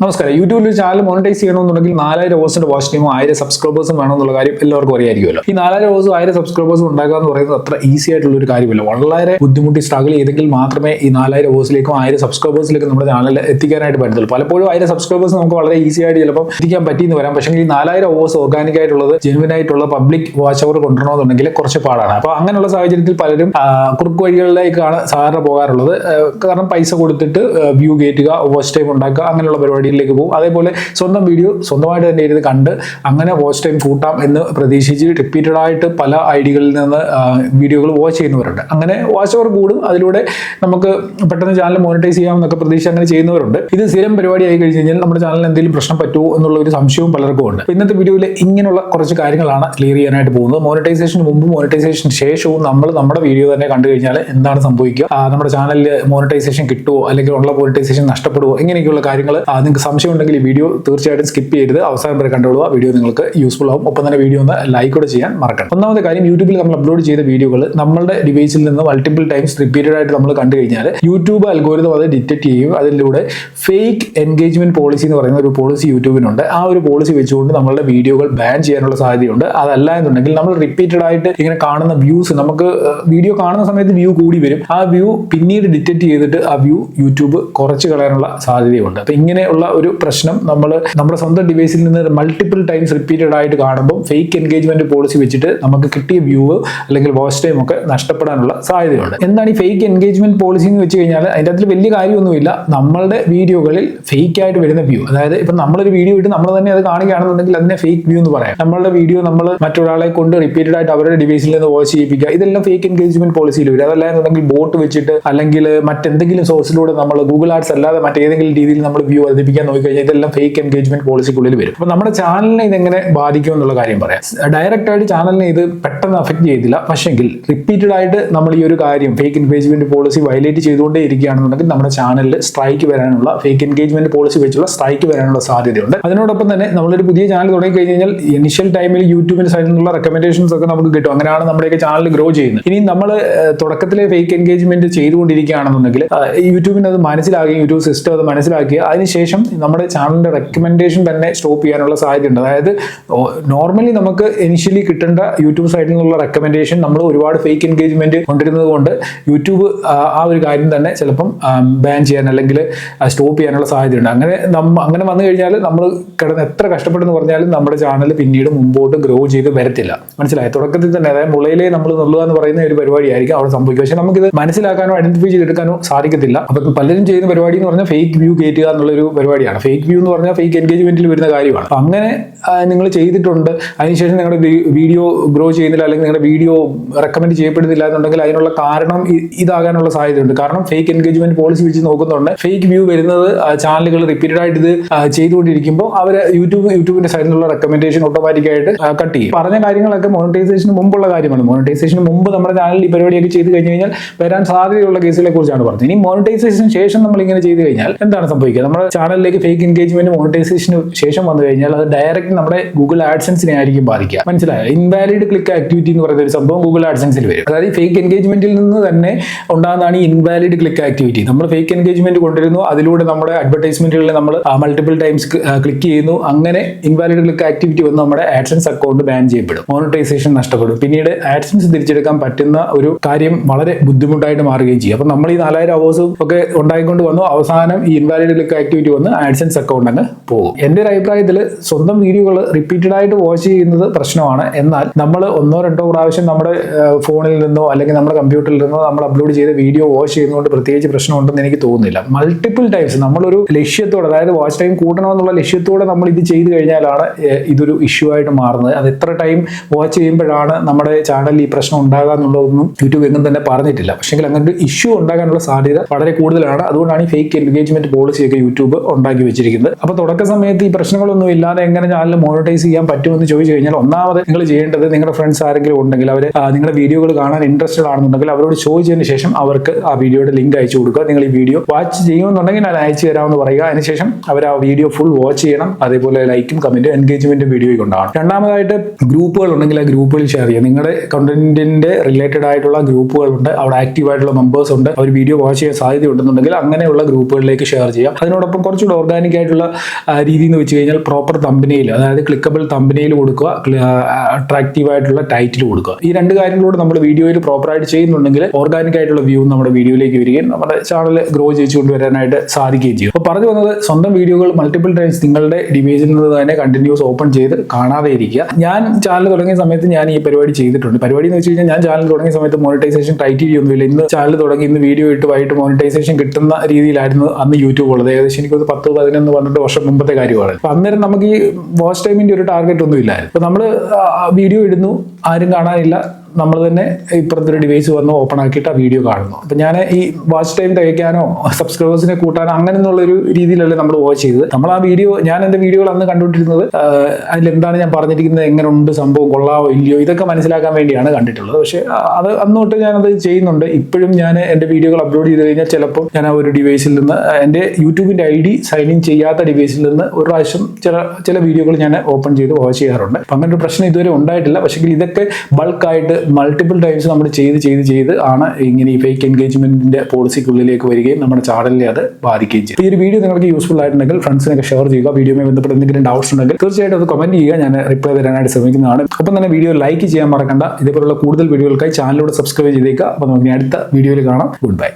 നമസ്കാരം. യൂട്യൂബിൽ channel monetise ചെയ്യണമെന്നുണ്ടെങ്കിൽ 4000 ഹവേഴ്സിന്റെ വാച്ച് ടൈമും 1000 സബ്സ്ക്രൈബേഴ്സും വേണമെന്നുള്ള കാര്യം എല്ലാവർക്കും അറിയായിരിക്കുമല്ലോ. ഈ 4000 ഹവേഴ്സും 1000 സബ്സ്ക്രൈബേഴ്സും ഉണ്ടാക്കുക എന്ന് പറയുന്നത് അത്ര ഈസി ആയിട്ടുള്ള ഒരു കാര്യമല്ല. വളരെ ബുദ്ധിമുട്ടി സ്ട്രഗിൾ ചെയ്തെങ്കിൽ മാത്രമേ ഈ 4000 ഹവേഴ്സിലേക്കും 1000 സബ്സ്ക്രൈബേഴ്സിലേക്കും നമ്മുടെ ചാനലിൽ എത്തിക്കാനായിട്ട് പറ്റത്തുള്ളൂ. പലപ്പോഴും 1000 സബ്സ്ക്രൈബേഴ്സ് നമുക്ക് വളരെ ഈസി ആയിട്ട് ചിലപ്പോൾ എത്തിക്കാൻ പറ്റിയെന്ന് വരാം. പക്ഷേ ഈ 4000 ഹവേഴ്സ് ഓർഗാനിക് ആയിട്ടുള്ളത് ജെനുവിൻ ആയിട്ടുള്ള പബ്ലിക് വാച്ച് അവർ കൊണ്ടുവരണമെന്നുണ്ടെങ്കിൽ കുറച്ച് പാടാണ്. അപ്പോൾ അങ്ങനെയുള്ള സാഹചര്യത്തിൽ പലരും കുറുക്ക് വഴികളിലേക്കാണ് സാധാരണ പോകാറുള്ളത്. കാരണം പൈസ കൊടുത്തിട്ട് വ്യൂ കയറ്റുക, വാച്ച് ടൈം ഉണ്ടാക്കുക, അങ്ങനെയുള്ള പരിപാടിയിലേക്ക് പോകും. അതേപോലെ സ്വന്തം വീഡിയോ സ്വന്തമായിട്ട് തന്നെ ഇരുന്ന് കണ്ട് അങ്ങനെ വാച്ച് ടൈം കൂട്ടാം എന്ന് പ്രതീക്ഷിച്ച് റിപ്പീറ്റഡ് ആയിട്ട് പല ഐഡികളിൽ നിന്ന് വീഡിയോകൾ വാച്ച് ചെയ്യുന്നവരുണ്ട്. അങ്ങനെ വാച്ച് അവർ കൂടും, അതിലൂടെ നമുക്ക് പെട്ടെന്ന് ചാനൽ മോണിറ്റൈസ് ചെയ്യാമെന്നൊക്കെ പ്രതീക്ഷിച്ച് അങ്ങനെ ചെയ്യുന്നവരുണ്ട്. ഇത് സ്ഥിരം പരിപാടിയായി കഴിഞ്ഞ് കഴിഞ്ഞാൽ നമ്മുടെ ചാനലിന് എന്തെങ്കിലും പ്രശ്നം പറ്റുമോ എന്നുള്ള ഒരു സംശയവും പലർക്കും ഉണ്ട്. ഇന്നത്തെ വീഡിയോയിൽ ഇങ്ങനെയുള്ള കുറച്ച് കാര്യങ്ങളാണ് ക്ലിയർ ചെയ്യാനായിട്ട് പോകുന്നത്. മോണിറ്റൈസേഷന് മുമ്പും മോണിറ്റൈസേഷന് ശേഷവും നമ്മൾ നമ്മുടെ വീഡിയോ തന്നെ കണ്ടു കഴിഞ്ഞാൽ എന്താണ് സംഭവിക്കുക, നമ്മുടെ ചാനലിൽ മോണിറ്റൈസേഷൻ കിട്ടുമോ അല്ലെങ്കിൽ ഉള്ള മോണിറ്റൈസേഷൻ നഷ്ടപ്പെടുമോ, ഇങ്ങനെയൊക്കെയുള്ള കാര്യങ്ങൾ നിങ്ങൾക്ക് സംശയം ഉണ്ടെങ്കിൽ ഈ വീഡിയോ തീർച്ചയായിട്ടും സ്കിപ്പ് ചെയ്യരുത്, അവസാനം വരെ കണ്ടുകൊള്ളുക. വീഡിയോ നിങ്ങൾക്ക് യൂസ്ഫുൾ ആവും. ഒപ്പം തന്നെ വീഡിയോ ഒന്ന് ലൈക്ക് കൂടെ ചെയ്യാൻ മറക്കണം. ഒന്നാമത്തെ കാര്യം, യൂട്യൂബിൽ നമ്മൾ അപ്ലോഡ് ചെയ്ത വീഡിയോകൾ നമ്മുടെ ഡിവൈസിൽ നിന്ന് മൾട്ടിപ്പിൾ ടൈംസ് റിപ്പീറ്റഡ് ആയിട്ട് നമ്മൾ കണ്ടു കഴിഞ്ഞാൽ യൂട്യൂബ് അൽഗോരിതം അത് ഡിറ്റക്ട് ചെയ്യും. അതിലൂടെ ഫേക്ക് എൻഗേജ്മെന്റ് പോളിസി എന്ന് പറയുന്ന ഒരു പോളിസി യൂട്യൂബിനുണ്ട്. ആ ഒരു പോളിസി വെച്ചുകൊണ്ട് നമ്മളുടെ വീഡിയോകൾ ബാൻ ചെയ്യാനുള്ള സാധ്യതയുണ്ട്. അതല്ല എന്നുണ്ടെങ്കിൽ നമ്മൾ റിപ്പീറ്റഡ് ആയിട്ട് ഇങ്ങനെ കാണുന്ന വ്യൂസ്, നമുക്ക് വീഡിയോ കാണുന്ന സമയത്ത് വ്യൂ കൂടി വരും, ആ വ്യൂ പിന്നീട് ഡിറ്റക്ട് ചെയ്തിട്ട് ആ വ്യൂ യൂട്യൂബ് കുറച്ച് കളയാനുള്ള സാധ്യതയുണ്ട്. അപ്പൊ ഇങ്ങനെയുള്ള ഒരു പ്രശ്നം നമ്മൾ നമ്മുടെ സ്വന്തം ഡിവൈസിൽ നിന്ന് മൾട്ടിപ്പിൾ ടൈംസ് റിപ്പീറ്റഡ് ആയിട്ട് കാണുമ്പോൾ ഫേക്ക് എൻഗേജ്മെന്റ് പോളിസി വെച്ചിട്ട് നമുക്ക് കിട്ടിയ വ്യൂ അല്ലെങ്കിൽ വാച്ച് ടൈം ഒക്കെ നഷ്ടപ്പെടാനുള്ള സാധ്യതയുണ്ട്. എന്താണ് ഈ ഫേക്ക് എൻഗേജ്മെന്റ് പോളിസി എന്ന് വെച്ച് കഴിഞ്ഞാൽ അതിൻ്റെ അതിൽ വലിയ കാര്യമൊന്നുമില്ല. നമ്മളുടെ വീഡിയോകളിൽ ഫേക്ക് ആയിട്ട് വരുന്ന വ്യൂ, അതായത് ഇപ്പം നമ്മളൊരു വീഡിയോ ഇട്ട് നമ്മൾ തന്നെ അത് കാണുകയാണെന്നുണ്ടെങ്കിൽ അതിനെ ഫേക്ക് വ്യൂ എന്ന് പറയാം. നമ്മളുടെ വീഡിയോ നമ്മൾ മറ്റൊരാളെ കൊണ്ട് റിപ്പീറ്റഡ് ആയിട്ട് അവരുടെ ഡിവൈസിൽ നിന്ന് വാച്ച് ചെയ്യിപ്പിക്കുക, ഇതെല്ലാം ഫേക്ക് എൻഗേജ്മെന്റ് പോളിസിയിൽ വരും. അതല്ല എന്നുണ്ടെങ്കിൽ ബോട്ട് വെച്ചിട്ട് അല്ലെങ്കിൽ മറ്റെന്തെങ്കിലും സോഴ്സിലൂടെ നമ്മൾ ഗൂഗിൾ ആഡ്സ് അല്ലാതെ മറ്റേതെങ്കിലും രീതിയിൽ നമ്മൾ വ്യൂ വർദ്ധിപ്പിക്കാൻ നോക്കിക്കഴിഞ്ഞാൽ ഇതെല്ലാം ഫേക്ക് എൻഗേജ്മെന്റ് പോളിസിക്കുള്ളിൽ വരും. അപ്പൊ നമ്മുടെ ചാനലിനെ ഇതെങ്ങനെ ബാധിക്കും എന്നുള്ള കാര്യം പറയാം. ഡയറക്റ്റ് ആയിട്ട് ചാനലിനെ ഇത് പെട്ടെന്ന് അഫക്ട് ചെയ്തില്ല. പക്ഷെങ്കിൽ റിപ്പീറ്റഡ് ആയിട്ട് നമ്മൾ ഈ ഒരു കാര്യം ഫേക്ക് എൻഗേജ്മെന്റ് പോളിസി വയലേറ്റ് ചെയ്തുകൊണ്ടേ ഇരിക്കുകയാണെന്നുണ്ടെങ്കിൽ നമ്മുടെ ചാനലിൽ സ്ട്രൈക്ക് വരാനുള്ള, ഫേക്ക് എൻഗേജ്മെന്റ് പോളിസി വെച്ചുള്ള സ്ട്രൈക്ക് വരാനുള്ള സാധ്യതയുണ്ട്. അതിനോടൊപ്പം തന്നെ നമ്മളൊരു പുതിയ ചാനൽ തുടങ്ങി കഴിഞ്ഞ് കഴിഞ്ഞാൽ ഇനിഷ്യൽ ടൈമിൽ യൂട്യൂബിന്റെ സൈഡിൽ നിന്നുള്ള റെക്കമെൻഡേഷൻസ് ഒക്കെ നമുക്ക് കിട്ടും. അങ്ങനെയാണ് നമ്മുടെയൊക്കെ ചാനൽ ഗ്രോ ചെയ്യുന്നത്. ഇനി നമ്മൾ തുടക്കത്തിലെ ഫേക്ക് എൻഗേജ്മെന്റ് ചെയ്തുകൊണ്ടിരിക്കുകയാണെന്നുണ്ടെങ്കിൽ യൂട്യൂബിന് അത് മനസ്സിലാക്കുകയും യൂട്യൂബ് സിസ്റ്റം അത് മനസ്സിലാക്കി അതിനുശേഷം നമ്മുടെ ചാനലിന്റെ റെക്കമെൻഡേഷൻ തന്നെ സ്റ്റോപ്പ് ചെയ്യാനുള്ള സാധ്യതയുണ്ട്. അതായത് നോർമലി നമുക്ക് ഇനിഷ്യലി കിട്ടേണ്ട യൂട്യൂബ് സൈഡിൽ നിന്നുള്ള റെക്കമെൻഡേഷൻ നമ്മൾ ഒരുപാട് ഫേക്ക് എൻഗേജ്മെന്റ് കൊണ്ടിരുന്നത് കൊണ്ട് യൂട്യൂബ് ആ ഒരു കാര്യം തന്നെ ചിലപ്പം ബാൻ ചെയ്യാൻ അല്ലെങ്കിൽ സ്റ്റോപ്പ് ചെയ്യാനുള്ള സാധ്യതയുണ്ട്. അങ്ങനെ വന്നു കഴിഞ്ഞാൽ നമ്മൾ കിടന്ന് എത്ര കഷ്ടപ്പെട്ടെന്ന് പറഞ്ഞാലും നമ്മുടെ ചാനൽ പിന്നീട് മുമ്പോട്ട് ഗ്രോ ചെയ്ത് വരത്തില്ല. മനസ്സിലായി? തുടക്കത്തിൽ തന്നെ, അതായത് മുളയിലെ നമ്മൾ നുള്ളുക എന്ന് പറയുന്ന ഒരു പരിപാടിയായിരിക്കും അവിടെ സംഭവിക്കുക. പക്ഷെ നമുക്കിത് മനസ്സിലാക്കാനോ ഐഡന്റിഫൈ ചെയ്തെടുക്കാനോ സാധിക്കത്തില്ല. അപ്പൊ പലരും ചെയ്യുന്ന പരിപാടി എന്ന് പറഞ്ഞാൽ ഫേക്ക് വ്യൂ കയറ്റുക എന്നുള്ളൊരു പരിപാടിയാണ്. ഫേക്ക് വ്യൂ എന്ന് പറഞ്ഞാൽ ഫേക്ക് എൻഗേജ്മെന്റിൽ വരുന്ന കാര്യമാണ്. അപ്പൊ അങ്ങനെ നിങ്ങൾ ചെയ്തിട്ടുണ്ട്, അതിനുശേഷം നിങ്ങളുടെ വീഡിയോ ഗ്രോ ചെയ്യുന്നില്ല അല്ലെങ്കിൽ നിങ്ങളുടെ വീഡിയോ റെക്കമെൻഡ് ചെയ്യപ്പെടുന്നില്ല എന്നുണ്ടെങ്കിൽ അതിനുള്ള കാരണം ഇതാകാനുള്ള സാധ്യതയുണ്ട്. കാരണം ഫേക്ക് എൻഗേജ്മെന്റ് പോളിസി വെച്ച് നോക്കുന്നുണ്ട് ഫേക്ക് വ്യൂ വരുന്നത് ചാനലുകൾ റിപ്പീറ്റഡ് ആയിട്ട് ഇത് ചെയ്തുകൊണ്ടിരിക്കുമ്പോൾ അവർ യൂട്യൂബിന്റെ സൈഡിൽ നിന്നുള്ള റെക്കമെൻഡേഷൻ ഓട്ടോമാറ്റിക്കായിട്ട് കട്ട് ചെയ്യും. പറഞ്ഞ കാര്യങ്ങളൊക്കെ മോണിറ്റൈസേഷന് മുമ്പുള്ള കാര്യമാണ്. മോണിറ്റൈസേഷന് മുമ്പ് നമ്മുടെ ചാനലിൽ ഈ പരിപാടിയൊക്കെ ചെയ്ത് കഴിഞ്ഞ് കഴിഞ്ഞാൽ വരാൻ സാധ്യതയുള്ള കേസുകളെ കുറിച്ചാണ് പറഞ്ഞത്. ഇനി മോണിറ്റൈസേഷന് ശേഷം നമ്മൾ ഇങ്ങനെ ചെയ്ത് കഴിഞ്ഞാൽ എന്താണ് സംഭവിക്കുക? നമ്മുടെ ചാനലിലേക്ക് ഫേക്ക് എൻഗേജ്മെന്റ് മോണിറ്റൈസേഷന് ശേഷം വന്നു കഴിഞ്ഞാൽ അത് ഡയറക്റ്റ് നമ്മുടെ ഗൂഗിൾ ആഡ്സെൻസിനെ ആയിരിക്കും ബാധിക്കുക. മനസ്സിലായോ? ഇൻവാലിഡ് ക്ലിക്ക് ആക്ടിവിറ്റി എന്ന് പറയുന്ന ഒരു സംഭവം ഗൂഗിൾ ആഡ്സെൻസിൽ വരും. അതായത് ഫേക്ക് എൻഗേജ്മെന്റിൽ നിന്ന് തന്നെ ഉണ്ടാകുന്നതാണ് ഈ ഇൻവാലിഡ് ക്ലിക്ക് ആക്ടിവിറ്റി. നമ്മൾ ഫേക്ക് എൻഗേജ്മെന്റ് കൊണ്ടിരുന്നു, അതിലൂടെ നമ്മുടെ അഡ്വർടൈസ്മെന്റുകളിൽ നമ്മൾ മൾട്ടിപ്പിൾ ടൈംസ് ക്ലിക്ക് ചെയ്യുന്നു, അങ്ങനെ ഇൻവാലിഡ് ക്ലിക്ക് ആക്ടിവിറ്റി വന്ന് നമ്മുടെ ആഡ്സെൻസ് അക്കൗണ്ട് ബാൻ ചെയ്യപ്പെടും, മോണിറ്റൈസേഷൻ നഷ്ടപ്പെടും. പിന്നീട് ആഡ്സെൻസ് തിരിച്ചെടുക്കാൻ പറ്റുന്ന ഒരു കാര്യം വളരെ ബുദ്ധിമുട്ടായിട്ട് മാറുകയും ചെയ്യും. അപ്പൊ നമ്മൾ ഈ 4000 ഹവേഴ്സും ഒക്കെ ഉണ്ടായിക്കൊണ്ട് വന്നു, അവസാനം ഈ ഇൻവാലിഡ് ക്ലിക്ക് ആക്ടിവിറ്റി വന്ന് ആഡ്സെൻസ് അക്കൗണ്ട് അങ്ങ് പോകും. എന്റെ ഒരു അഭിപ്രായത്തിൽ സ്വന്തം വീഡിയോകൾ റിപ്പീറ്റഡ് ആയിട്ട് വാച്ച് ചെയ്യുന്നത് പ്രശ്നമാണ്. എന്നാൽ നമ്മൾ 1-2 പ്രാവശ്യം നമ്മുടെ ഫോണിൽ നിന്നോ അല്ലെങ്കിൽ നമ്മുടെ കമ്പ്യൂട്ടറിൽ നിന്നോ നമ്മൾ അപ്ലോഡ് ചെയ്ത വീഡിയോ വാച്ച് ചെയ്യുന്നതുകൊണ്ട് പ്രത്യേകിച്ച് പ്രശ്നമുണ്ടെന്ന് എനിക്ക് തോന്നുന്നില്ല. മൾട്ടിപ്പിൾ ടൈംസ് നമ്മളൊരു ലക്ഷ്യത്തോടെ, അതായത് വാച്ച് ടൈം കൂട്ടണമെന്നുള്ള ലക്ഷ്യത്തോടെ നമ്മൾ ഇത് ചെയ്തു കഴിഞ്ഞാലാണ് ഇതൊരു ഇഷ്യൂ ആയിട്ട് മാറുന്നത്. അത് എത്ര ടൈം വാച്ച് ചെയ്യുമ്പോഴാണ് നമ്മുടെ ചാനലിൽ ഈ പ്രശ്നം ഉണ്ടാകുക എന്നുള്ളതൊന്നും യൂട്യൂബ് എങ്ങും തന്നെ പറഞ്ഞിട്ടില്ല. പക്ഷെങ്കിൽ അങ്ങനെ ഒരു ഇഷ്യൂ ഉണ്ടാകാനുള്ള സാധ്യത വളരെ കൂടുതലാണ്. അതുകൊണ്ടാണ് ഈ ഫേക്ക് എൻഗേജ്മെന്റ് പോളിസിയൊക്കെ യൂട്യൂബ് ഉണ്ടാക്കി വെച്ചിരിക്കുന്നത്. അപ്പോൾ തുടക്ക സമയത്ത് ഈ പ്രശ്നങ്ങളൊന്നും ഇല്ലാതെ എങ്ങനെ ചാനൽ മോണിറ്റൈസ് ചെയ്യാൻ പറ്റുമെന്ന് ചോദിച്ചു കഴിഞ്ഞാൽ ഒന്നാമത് നിങ്ങൾ ചെയ്യേണ്ടത്, നിങ്ങളുടെ ഫ്രണ്ട്സ് ആരെങ്കിലും ഉണ്ടെങ്കിൽ അവർ നിങ്ങളുടെ വീഡിയോകൾ കാണാൻ ഇൻട്രസ്റ്റഡ് ആണെന്നുണ്ടെങ്കിൽ അവരോട് ചോദിച്ചതിന് ശേഷം അവർക്ക് ആ വീഡിയോയുടെ ലിങ്ക് അയച്ചു കൊടുക്കുക. നിങ്ങൾ ഈ വീഡിയോ വാച്ച് ചെയ്യുമെന്നുണ്ടെങ്കിൽ അത് അയച്ചു തരാമെന്ന് പറയുക. അതിനുശേഷം അവർ ആ വീഡിയോ ഫുൾ വാച്ച് ചെയ്യണം. അതേപോലെ ലൈക്കും കമന്റും എൻഗേജ്മെന്റും വീഡിയോ കൊണ്ടാണ്. രണ്ടാമതായിട്ട് ഗ്രൂപ്പുകൾ ഉണ്ടെങ്കിൽ ആ ഗ്രൂപ്പുകളിൽ ഷെയർ ചെയ്യുക. നിങ്ങളുടെ കണ്ടന്റിന്റെ റിലേറ്റഡ് ആയിട്ടുള്ള ഗ്രൂപ്പുകളുണ്ട്, അവിടെ ആക്റ്റീവ് ആയിട്ടുള്ള മെമ്പേഴ്സ് ഉണ്ട്, അവർ വീഡിയോ വാച്ച് ചെയ്യാൻ സാധ്യത ഉണ്ടെന്നുണ്ടെങ്കിൽ അങ്ങനെയുള്ള ഗ്രൂപ്പുകളിലേക്ക് ഷെയർ ചെയ്യുക. അതിനോടൊപ്പം കുറച്ച് കുറച്ചുകൂടെ ഓർഗാനിക് ആയിട്ടുള്ള രീതി എന്ന് വെച്ച് കഴിഞ്ഞാൽ പ്രോപ്പർ തമ്പനെയിൽ, അതായത് ക്ലിക്കബിൾ തമ്പനെയിൽ കൊടുക്കുക, അട്രാക്റ്റീവ് ആയിട്ടുള്ള ടൈറ്റിൽ കൊടുക്കുക. ഈ രണ്ട് കാര്യങ്ങളോട് നമ്മൾ വീഡിയോയിൽ പ്രോപ്പറായിട്ട് ചെയ്യുന്നുണ്ടെങ്കിൽ ഓർഗാനിക് ആയിട്ടുള്ള വ്യൂ നമ്മുടെ വീഡിയോയിലേക്ക് വരികയും നമ്മുടെ ചാനൽ ഗ്രോ ചെയ്ത് കൊണ്ടുവരാനായിട്ട് സാധിക്കുകയും ചെയ്യും. അപ്പോൾ പറഞ്ഞു വന്നത്, സ്വന്തം വീഡിയോകൾ മൾട്ടിപ്പിൾ ടൈംസ് നിങ്ങളുടെ ഡിവൈസിൽ നിന്ന് തന്നെ കണ്ടിന്യൂസ് ഓപ്പൺ ചെയ്ത് കാണാതെ ഇരിക്കുക. ഞാൻ ചാനൽ തുടങ്ങിയ സമയത്ത് ഞാൻ ഈ പരിപാടി ചെയ്തിട്ടുണ്ട്. പരിപാടി എന്ന് വെച്ച് കഴിഞ്ഞാൽ ഞാൻ ചാനൽ തുടങ്ങിയ സമയത്ത് മോണിറ്റൈസേഷൻ ക്രൈറ്റീരിയ ഒന്നുമില്ല. ഇന്ന് ചാനൽ തുടങ്ങി ഇന്ന് വീഡിയോ ഇട്ട് വൈകിട്ട് മോണിറ്റൈസേഷൻ കിട്ടുന്ന രീതിയിലായിരുന്നു അന്ന് യൂട്യൂബ് ഉള്ളത്. ഏകദേശം എനിക്കൊരു 10, 11, 12 വർഷം മുമ്പത്തെ കാര്യമാണ്. അപ്പൊ അന്നേരം നമുക്ക് ഈ വാച്ച് ടൈമിന്റെ ഒരു ടാർഗറ്റ് ഒന്നും ഇല്ലായിരുന്നു. അപ്പൊ നമ്മൾ വീഡിയോ ഇടുന്നു, ആരും കാണാനില്ല, നമ്മൾ തന്നെ ഇപ്പുറത്തൊരു ഡിവൈസ് വന്ന് ഓപ്പൺ ആക്കിയിട്ട് ആ വീഡിയോ കാണുന്നു. അപ്പം ഞാൻ ഈ വാച്ച് ടൈം തികയ്ക്കാനോ സബ്സ്ക്രൈബേഴ്സിനെ കൂട്ടാനോ അങ്ങനെയുള്ള ഒരു രീതിയിലല്ലേ നമ്മൾ വാച്ച് ചെയ്തത്. നമ്മൾ ആ വീഡിയോ, ഞാൻ എൻ്റെ വീഡിയോകൾ അന്ന് കണ്ടുകൊണ്ടിരുന്നത് അതിലെന്താണ് ഞാൻ പറഞ്ഞിരിക്കുന്നത്, എങ്ങനെ ഉണ്ട് സംഭവം, കൊള്ളാവോ ഇല്ലയോ, ഇതൊക്കെ മനസ്സിലാക്കാൻ വേണ്ടിയാണ് കണ്ടിട്ടുള്ളത്. പക്ഷേ അത് അന്നോട്ട് ഞാനത് ചെയ്യുന്നുണ്ട്. ഇപ്പോഴും ഞാൻ എൻ്റെ വീഡിയോകൾ അപ്ലോഡ് ചെയ്ത് കഴിഞ്ഞാൽ ചിലപ്പോൾ ഞാൻ ആ ഒരു ഡിവൈസിൽ നിന്ന്, എൻ്റെ യൂട്യൂബിൻ്റെ ID സൈൻ ഇൻ ചെയ്യാത്ത ഡിവൈസിൽ നിന്ന് ഒരു പ്രാവശ്യം ചില വീഡിയോകൾ ഞാൻ ഓപ്പൺ ചെയ്ത് വാച്ച് ചെയ്യാറുണ്ട്. അപ്പം അങ്ങനെ ഒരു പ്രശ്നം ഇതുവരെ ഉണ്ടായിട്ടില്ല. പക്ഷേ ഇതൊക്കെ ബൾക്കായിട്ട് മൾട്ടിപ്പിൾ ടൈംസ് നമ്മൾ ചെയ്ത് ആണ് ഇങ്ങനെ ഈ ഫേക്ക് എൻഗേജ്മെന്റിന്റെ പോളിസിക്കുള്ളിലേക്ക് വരികയും നമ്മുടെ ചാനലിനെ അത് ബാധിക്കുകയും ചെയ്യും. ഈ ഒരു വീഡിയോ നിങ്ങൾക്ക് യൂസ്ഫുൾ ആയിട്ടുണ്ടെങ്കിൽ ഫ്രണ്ട്സിനൊക്കെ ഷെയർ ചെയ്യുക. വീഡിയോയുമായി ബന്ധപ്പെട്ട് എന്തെങ്കിലും ഡൗട്ട്സ് ഉണ്ടെങ്കിൽ തീർച്ചയായിട്ടും അത് കമന്റ് ചെയ്യുക, ഞാൻ റിപ്ലൈ തരാനായിട്ട് ശ്രമിക്കുന്നതാണ്. ഒപ്പം തന്നെ വീഡിയോ ലൈക്ക് ചെയ്യാൻ മറക്കണ്ട. ഇതേപോലുള്ള കൂടുതൽ വീഡിയോകൾക്കായി ചാനലിലൂടെ സബ്സ്ക്രൈബ് ചെയ്തേക്കുക. അപ്പോൾ നമുക്ക് അടുത്ത വീഡിയോയിൽ കാണാം. Good bye.